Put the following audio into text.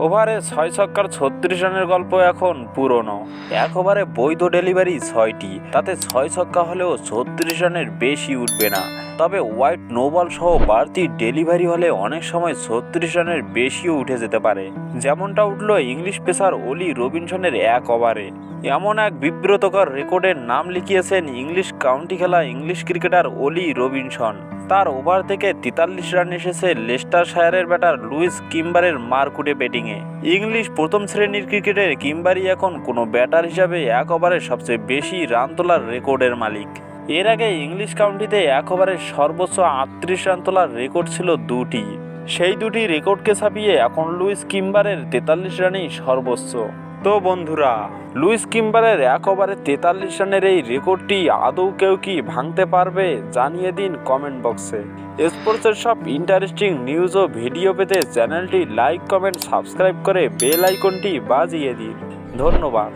ওভারে ৬ ছক্কার ৩৬ রানের গল্প এখন পুরনো। এক ওভারে বৈধ ডেলিভারি ৬টি, তাতে ৬ ছক্কা হলেও ৩৬ রানের বেশি উঠবে না। তবে হোয়াইট নোবল সহ বাড়তি ডেলিভারি হলে অনেক সময় ৩৬ রানের বেশিও উঠে যেতে পারে, যেমনটা উঠল ইংলিশ পেসার অলি রবিনসনের এক ওভারে। এমন এক বিব্রতকর রেকর্ডের নাম লিখিয়েছেন ইংলিশ কাউন্টি খেলা ইংলিশ ক্রিকেটার অলি রবিনসন। তার ওভার থেকে ৪৩ রান এসেছে লেস্টারশায়ারের ব্যাটার লুইস কিম্বারের মারকুটে ব্যাটিংয়ে। ইংলিশ প্রথম শ্রেণীর ক্রিকেটের কিম্বারই এখন কোনো ব্যাটার হিসাবে এক ওভারে সবচেয়ে বেশি রান তোলার রেকর্ডের মালিক। এর আগে ইংলিশ কাউন্টিতে এক ওভারে সর্বোচ্চ ৩৮ রান তোলার রেকর্ড ছিল দুটি। সেই দুটি রেকর্ডকে ছাপিয়ে এখন লুইস কিম্বারের ৪৩ রানই সর্বোচ্চ। তো বন্ধুরা, লুইস কিম্বারের এক ওভারে ৪৩ রানের এই রেকর্ডটি আদৌ কেউ কি ভাঙতে পারবে জানিয়ে দিন কমেন্ট বক্সে। স্পোর্টসের সব ইন্টারেস্টিং নিউজ ও ভিডিও পেতে চ্যানেলটি লাইক, কমেন্ট, সাবস্ক্রাইব করে বেল আইকনটি বাজিয়ে দিন। ধন্যবাদ।